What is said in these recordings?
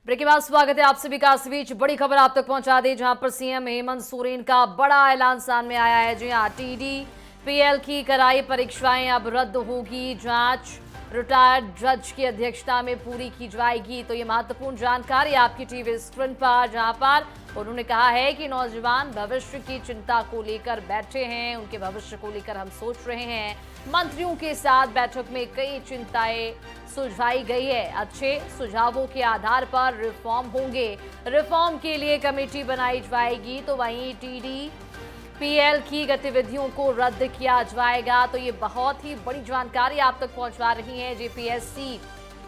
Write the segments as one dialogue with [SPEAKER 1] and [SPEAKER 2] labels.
[SPEAKER 1] Break के बाद स्वागत है आप सभी का। इस बीच बड़ी खबर आप तक पहुंचा दे, जहां पर सीएम हेमंत सोरेन का बड़ा ऐलान सामने आया है। जी हां, टीडीपीएल की कराई परीक्षाएं अब रद्द होगी। जांच रिटायर्ड जज की अध्यक्षता में पूरी की जाएगी। तो ये महत्वपूर्ण जानकारी आपकी टीवी स्क्रीन पर, जहां पर उन्होंने कहा है कि नौजवान भविष्य की चिंता को लेकर बैठे हैं, उनके भविष्य को लेकर हम सोच रहे हैं। मंत्रियों के साथ बैठक में कई चिंताएं सुझाई गई है। अच्छे सुझावों के आधार पर रिफॉर्म होंगे। रिफॉर्म के लिए कमेटी बनाई जाएगी। तो वहीं टीडीपीएल की गतिविधियों को रद्द किया जाएगा। तो ये बहुत ही बड़ी जानकारी आप तक पहुंचा रही है। जेपीएससी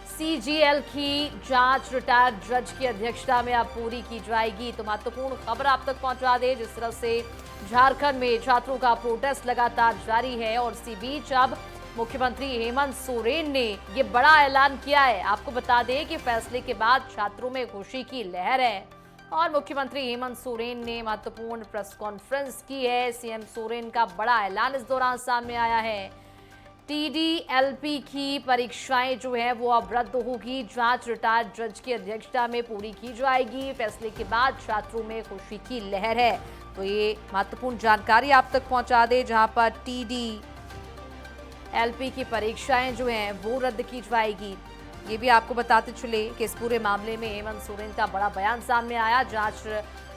[SPEAKER 1] सीजीएल की जांच रिटायर्ड जज की अध्यक्षता में अब पूरी की जाएगी। तो महत्वपूर्ण खबर आप तक पहुंचा दे, जिस तरह से झारखंड में छात्रों का प्रोटेस्ट लगातार जारी है और इसी बीच अब मुख्यमंत्री हेमंत सोरेन ने ये बड़ा ऐलान किया है। आपको बता दें कि फैसले के बाद छात्रों में खुशी की लहर है और मुख्यमंत्री हेमंत सोरेन ने महत्वपूर्ण प्रेस कॉन्फ्रेंस की है। सीएम सोरेन का बड़ा ऐलान इस दौरान सामने आया है। टीडीएलपी की परीक्षाएं जो है वो अब रद्द होगी। जांच रिटायर्ड जज की अध्यक्षता में पूरी की जाएगी। फैसले के बाद छात्रों में खुशी की लहर है। तो ये महत्वपूर्ण जानकारी आप तक पहुंचा दे, जहां पर टीडीएलपी की परीक्षाएं जो हैं वो रद्द की जाएगी। ये भी आपको बताते चले कि इस पूरे मामले में हेमंत सोरेन का बड़ा बयान सामने आया। जांच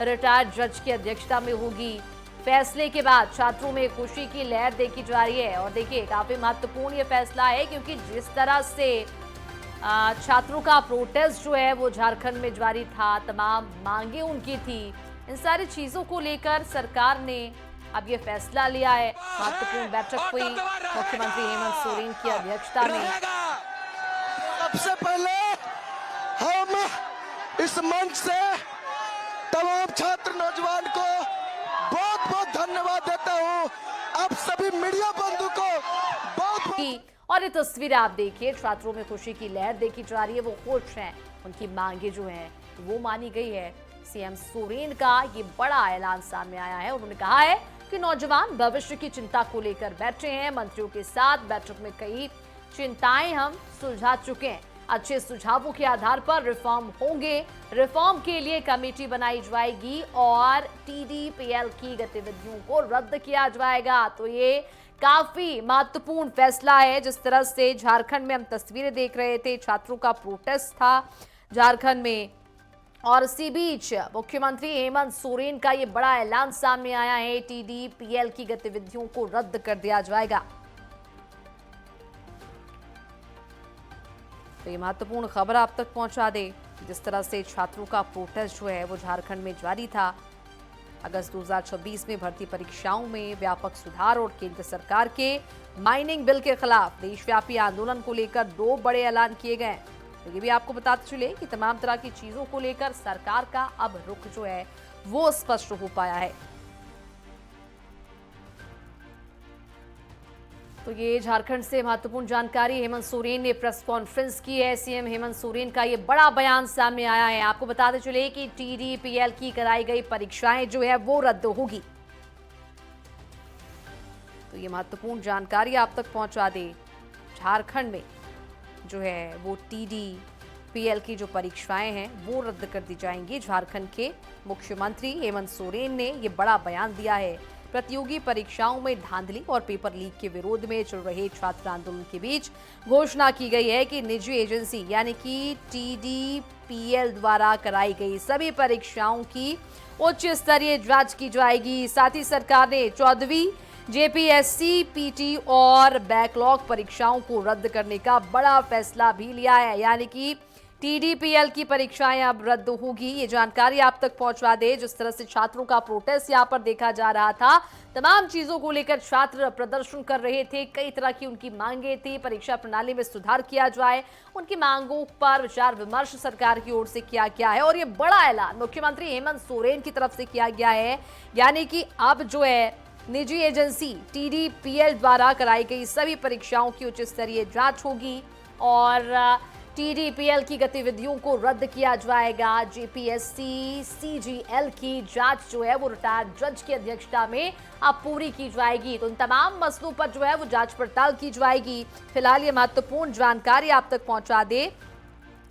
[SPEAKER 1] रिटायर्ड जज की अध्यक्षता में होगी। फैसले के बाद छात्रों में खुशी की लहर देखी जा रही है। और देखिए, काफी महत्वपूर्ण ये फैसला है, क्योंकि जिस तरह से छात्रों का प्रोटेस्ट जो है वो झारखंड में जारी था, तमाम मांगे उनकी थी, इन सारी चीजों को लेकर सरकार ने अब ये फैसला लिया है। महत्वपूर्ण बैठक हुई मुख्यमंत्री हेमंत सोरेन की अध्यक्षता में।
[SPEAKER 2] सबसे पहले हम इस मंच से तमाम छात्र नौजवान को बहुत बहुत धन्यवाद देता हूँ। आप सभी मीडिया बंधु को बहुत
[SPEAKER 1] और ये तस्वीर आप देखिए, छात्रों में खुशी की लहर देखी जा रही है। वो खुश हैं, उनकी मांगे जो हैं वो मानी गई है। सीएम सोरेन का ये बड़ा ऐलान सामने आया है। उन्होंने कहा है कि नौजवान भविष्य की चिंता को लेकर बैठे हैं। मंत्रियों के साथ बैठक में कई चिंताएं हम सुलझा चुके हैं। अच्छे सुझावों के आधार पर रिफॉर्म होंगे। रिफॉर्म के लिए कमेटी बनाई जाएगी और टीडीपीएल की गतिविधियों को रद्द किया जाएगा। तो ये काफी महत्वपूर्ण फैसला है। जिस तरह से झारखंड में हम तस्वीरें देख रहे थे, छात्रों का प्रोटेस्ट था झारखंड में, और इसी बीच मुख्यमंत्री हेमंत सोरेन का ये बड़ा ऐलान सामने आया है। टीडीपीएल की गतिविधियों को रद्द कर दिया जाएगा। तो ये महत्वपूर्ण खबर आप तक पहुंचा दे, जिस तरह से छात्रों का प्रोटेस्ट जो है वो झारखंड में जारी था। अगस्त 2026 में भर्ती परीक्षाओं में व्यापक सुधार और केंद्र सरकार के माइनिंग बिल के खिलाफ देशव्यापी आंदोलन को लेकर 2 बड़े ऐलान किए गए। तो ये भी आपको बताते चले कि तमाम तरह की चीजों को लेकर सरकार का अब रुख जो है वो स्पष्ट हो पाया है। तो ये झारखंड से महत्वपूर्ण जानकारी हेमंत सोरेन ने प्रेस कॉन्फ्रेंस की है। सीएम हेमंत सोरेन का ये बड़ा बयान सामने आया है। आपको बताते चले कि टीडीपीएल की कराई गई परीक्षाएं जो है वो रद्द होगी। तो ये महत्वपूर्ण जानकारी आप तक पहुंचा दे, झारखंड में जो है वो टीडीपीएल की जो परीक्षाएं हैं वो रद्द कर दी जाएंगी। झारखंड के मुख्यमंत्री हेमंत सोरेन ने ये बड़ा बयान दिया है। प्रतियोगी परीक्षाओं में धांधली और पेपर लीक के विरोध में चल रहे छात्र आंदोलन के बीच घोषणा की गई है कि निजी एजेंसी यानी कि टीडीपीएल द्वारा कराई गई सभी परीक्षाओं की उच्च स्तरीय जांच की जाएगी। साथ ही सरकार ने 14वीं जेपीएससी पीटी और बैकलॉग परीक्षाओं को रद्द करने का बड़ा फैसला भी लिया है, यानी कि टीडीपीएल की परीक्षाएं अब रद्द होगी। ये जानकारी आप तक पहुंचा दे। जिस तरह से छात्रों का प्रोटेस्ट यहां पर देखा जा रहा था, तमाम चीजों को लेकर छात्र प्रदर्शन कर रहे थे। कई तरह की उनकी मांगे थी, परीक्षा प्रणाली में सुधार किया जाए, उनकी मांगों पर विचार विमर्श सरकार की ओर से किया गया है। और ये बड़ा ऐलान मुख्यमंत्री हेमंत सोरेन की तरफ से किया गया है, यानी कि अब जो है निजी एजेंसी टीडीपीएल द्वारा कराई गई सभी परीक्षाओं की उच्च स्तरीय जांच होगी और टीडीपीएल की गतिविधियों को रद्द किया जाएगा। जेपीएससी सीजीएल की जांच जो है वो रिटायर्ड जज की अध्यक्षता में अब पूरी की जाएगी। तो इन तमाम मसलों पर जो है वो जांच पड़ताल की जाएगी। फिलहाल ये महत्वपूर्ण जानकारी आप तक पहुंचा दे,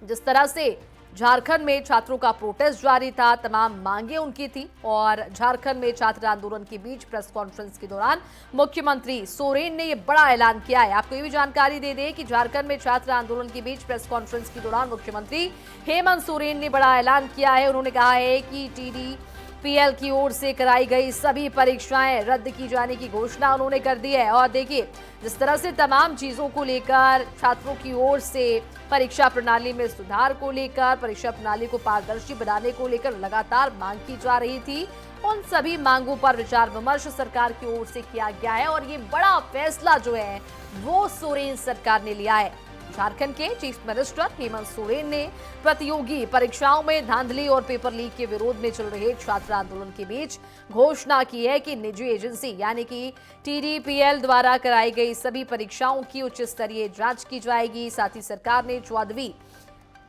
[SPEAKER 1] जिस तरह से झारखंड में छात्रों का प्रोटेस्ट जारी था, तमाम मांगे उनकी थी और झारखंड में छात्र आंदोलन के बीच प्रेस कॉन्फ्रेंस के दौरान मुख्यमंत्री सोरेन ने यह बड़ा ऐलान किया है। आपको ये भी जानकारी दे दें कि झारखंड में छात्र आंदोलन के बीच प्रेस कॉन्फ्रेंस के दौरान मुख्यमंत्री हेमंत सोरेन ने बड़ा ऐलान किया है। उन्होंने कहा है कि TDPL की ओर से कराई गई सभी परीक्षाएं रद्द की जाने की घोषणा उन्होंने कर दी है। और देखिए, जिस तरह से तमाम चीजों को लेकर छात्रों की ओर से परीक्षा प्रणाली में सुधार को लेकर, परीक्षा प्रणाली को पारदर्शी बनाने को लेकर लगातार मांग की जा रही थी, उन सभी मांगों पर विचार विमर्श सरकार की ओर से किया गया है और ये बड़ा फैसला जो है वो सोरेन सरकार ने लिया है। झारखंड के चीफ मिनिस्टर हेमंत सोरेन ने प्रतियोगी परीक्षाओं में धांधली और पेपर लीक के विरोध में चल रहे छात्र आंदोलन के बीच घोषणा की है कि निजी एजेंसी यानी कि TDPL द्वारा कराई गई सभी परीक्षाओं की उच्च स्तरीय जांच की जाएगी। साथ ही सरकार ने 14वीं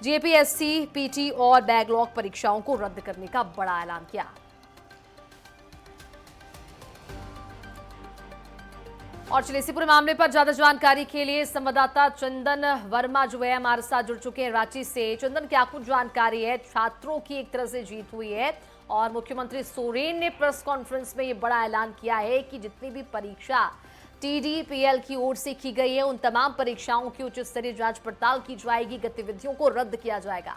[SPEAKER 1] JPSC, PT और बैकलॉग परीक्षाओं को रद्द करने का बड़ा ऐलान किया। और चलिए, इसी पूरे मामले पर ज्यादा जानकारी के लिए संवाददाता चंदन वर्मा जो है हमारे साथ जुड़ चुके हैं रांची से। चंदन, क्या कुछ जानकारी है? छात्रों की एक तरह से जीत हुई है और मुख्यमंत्री सोरेन ने प्रेस कॉन्फ्रेंस में ये बड़ा ऐलान किया है कि जितनी भी परीक्षा TDPL की ओर से की गई है उन तमाम परीक्षाओं की उच्च स्तरीय जांच पड़ताल की जाएगी, गतिविधियों को रद्द किया जाएगा।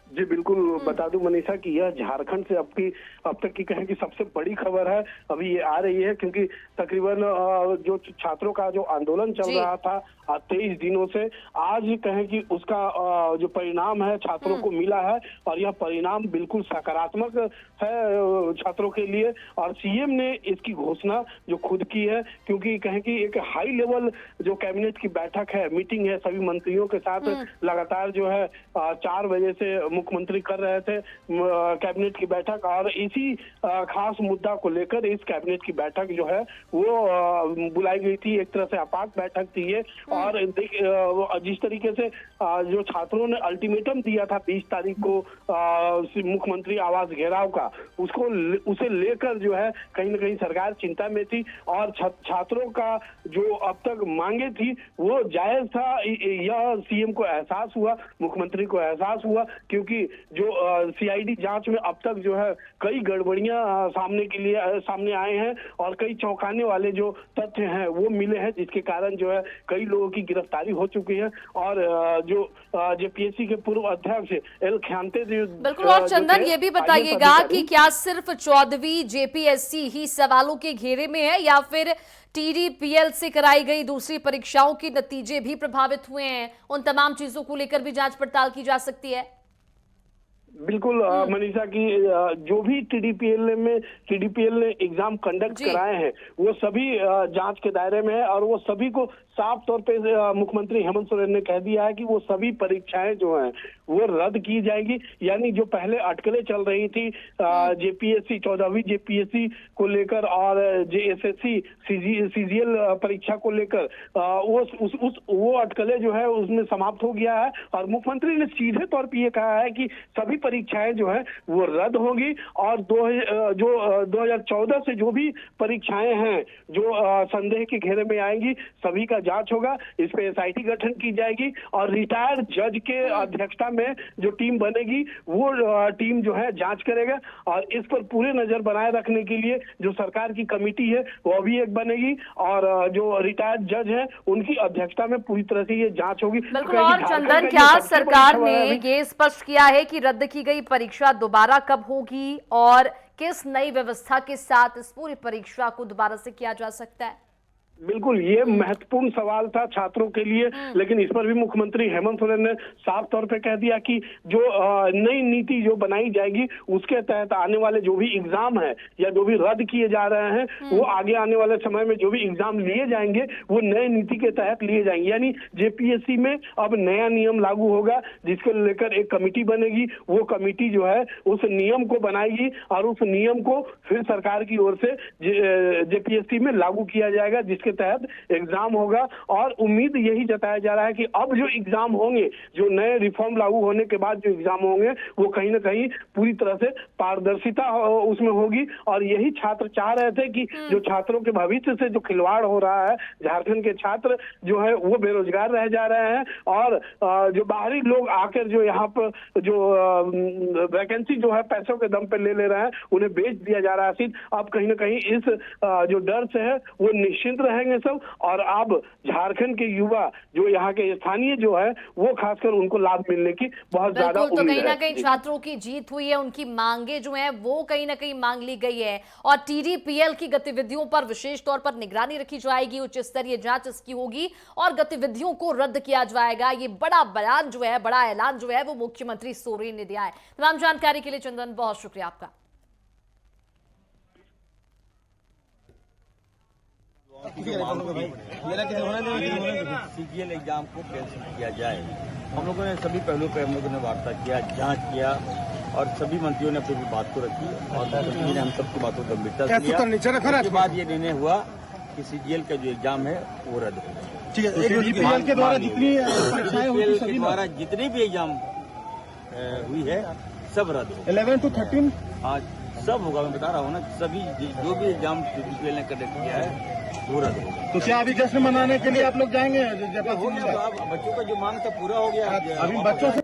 [SPEAKER 3] जी बिल्कुल, बता दूं मनीषा कि यह झारखंड से अब तक की कहें कि सबसे बड़ी खबर है अभी ये आ रही है, क्योंकि तकरीबन जो छात्रों का जो आंदोलन चल रहा था 23 दिनों से, आज कहें कि उसका जो परिणाम है छात्रों को मिला है और यह परिणाम बिल्कुल सकारात्मक है छात्रों के लिए। और CM ने इसकी घोषणा जो खुद की है, क्योंकि कहें कि एक हाई लेवल जो कैबिनेट की बैठक है, मीटिंग है सभी मंत्रियों के साथ लगातार जो है 4 बजे से मुख्यमंत्री कर रहे थे कैबिनेट की बैठक, और इसी खास मुद्दा को लेकर इस कैबिनेट की बैठक जो है वो बुलाई गई थी। एक तरह से आपात बैठक थी ये। और जिस तरीके से जो छात्रों ने अल्टीमेटम दिया था 20 तारीख को मुख्यमंत्री आवास घेराव का, उसे लेकर जो है कहीं ना कहीं सरकार चिंता में थी और छात्रों का जो अब तक मांगे थी वो जायज था। यह CM को एहसास हुआ, मुख्यमंत्री को एहसास हुआ, क्योंकि जो CID जांच में अब तक जो है कई गड़बड़ियां सामने आए हैं और कई चौंकाने वाले जो तथ्य हैं वो मिले हैं, जिसके कारण जो है कई लोगों की गिरफ्तारी हो चुकी है। और जो JPSC के पूर्व अध्यक्ष एल ख्यांते
[SPEAKER 1] बिल्कुल। और चंदन, ये भी बताइएगा कि क्या सिर्फ 14वीं JPSC ही सवालों के घेरे में है या फिर TDPL से कराई गई दूसरी परीक्षाओं के नतीजे भी प्रभावित हुए हैं? उन तमाम चीजों को लेकर भी जांच पड़ताल की जा सकती है।
[SPEAKER 3] बिल्कुल मनीषा की जो भी TDPL ने एग्जाम कंडक्ट कराए हैं वो सभी जांच के दायरे में है और वो सभी को साफ तौर पे मुख्यमंत्री हेमंत सोरेन ने कह दिया है कि वो सभी परीक्षाएं जो हैं वो रद्द की जाएंगी। यानी जो पहले अटकलें चल रही थी JPSC 14वीं JPSC को लेकर और JSSC CGL परीक्षा को लेकर वो अटकलें जो है उसमें समाप्त हो गया है और मुख्यमंत्री ने सीधे तौर पर ये कहा है कि सभी परीक्षाएं जो है वो रद्द होगी और 2014 से जो भी परीक्षाएं हैं जो संदेह के घेरे में आएंगी सभी का जांच होगा। इस पे SIT गठन की जाएगी और रिटायर्ड जज के अध्यक्षता में जो टीम बनेगी वो टीम जो है जांच करेगा और इस पर पूरे नजर बनाए रखने के लिए जो सरकार की कमेटी है वो भी एक बनेगी और जो रिटायर्ड जज है उनकी अध्यक्षता में पूरी तरह से ये जांच होगी।
[SPEAKER 1] बिल्कुल। और चंदन, क्या सरकार ने ये स्पष्ट किया है कि रद्द की गई परीक्षा दोबारा कब होगी और किस नई व्यवस्था के साथ इस पूरी परीक्षा को दोबारा से किया जा सकता है?
[SPEAKER 3] बिल्कुल, ये महत्वपूर्ण सवाल था छात्रों के लिए, लेकिन इस पर भी मुख्यमंत्री हेमंत सोरेन ने साफ तौर पे कह दिया कि जो नई नीति जो बनाई जाएगी उसके तहत आने वाले जो भी एग्जाम है या जो भी रद्द किए जा रहे हैं वो आगे आने वाले समय में जो भी एग्जाम लिए जाएंगे वो नए नीति के तहत लिए जाएंगे। यानी JPSC में अब नया नियम लागू होगा जिसको लेकर एक कमेटी बनेगी। वो कमेटी जो है उस नियम को बनाएगी और उस नियम को फिर सरकार की ओर से JPSC में लागू किया जाएगा, जिसके के तहत एग्जाम होगा। और उम्मीद यही जताया जा रहा है कि अब जो एग्जाम होंगे, जो नए रिफॉर्म लागू होने के बाद जो एग्जाम होंगे, वो कहीं ना कहीं पूरी तरह से पारदर्शिता उसमें होगी। और यही छात्र चाह रहे थे कि जो छात्रों के भविष्य से जो खिलवाड़ हो रहा है, झारखंड के छात्र जो है वो बेरोजगार रह जा रहे हैं और जो बाहरी लोग आकर जो यहाँ पर जो वैकेंसी जो है पैसों के दम पे ले रहे हैं, उन्हें बेच दिया जा रहा है सीट। अब कहीं ना कहीं इस जो डर से है वो निश्चिंत रहेंगे सब। और अब झारखंड के युवा जो यहाँ के स्थानीय जो है वो खासकर उनको लाभ मिलने की बहुत ज्यादा
[SPEAKER 1] बिल्कुल, तो
[SPEAKER 3] उम्मीद
[SPEAKER 1] कहीं ना
[SPEAKER 3] है।
[SPEAKER 1] कहीं छात्रों की जीत हुई है, उनकी मांगे जो हैं वो कहीं ना कहीं मांग ली गई है और TDPL की गतिविधियों पर विशेष तौर पर निगरानी रखी जाएगी, उच्च स्तरीय जांच इसकी होगी और गतिविधियों को रद्द किया जाएगा। ये बड़ा बयान जो है, बड़ा ऐलान जो है वो मुख्यमंत्री सोरेन ने दिया है। तमाम जानकारी के लिए चंदन बहुत शुक्रिया आपका।
[SPEAKER 4] CGL एग्जाम को कैंसिल किया जाए। हम लोगों ने सभी पहलुओं पर हम लोगों ने वार्ता किया, जांच किया और सभी मंत्रियों ने अपनी बात को रखी और मुख्यमंत्री ने हम सबकी बातों को गंभीरता से लिया। उसके बाद ये निर्णय हुआ कि CGL का जो एग्जाम है वो रद्द हो जाए।
[SPEAKER 2] ठीक है, TDPL के द्वारा जितनी परीक्षाएं हुई
[SPEAKER 4] TDPL के द्वारा जितनी भी एग्जाम हुई है सब रद्द हो।
[SPEAKER 2] 11 to 13
[SPEAKER 4] आज सब होगा, मैं बता रहा हूँ ना, सभी जो भी एग्जाम TDPL ने कंडक्ट किया है वो रद्द होगा।
[SPEAKER 2] तो क्या अभी जश्न मनाने के लिए आप लोग जाएंगे?
[SPEAKER 4] हो गया, बच्चों का जो मांग था पूरा हो गया।
[SPEAKER 2] अभी बच्चों से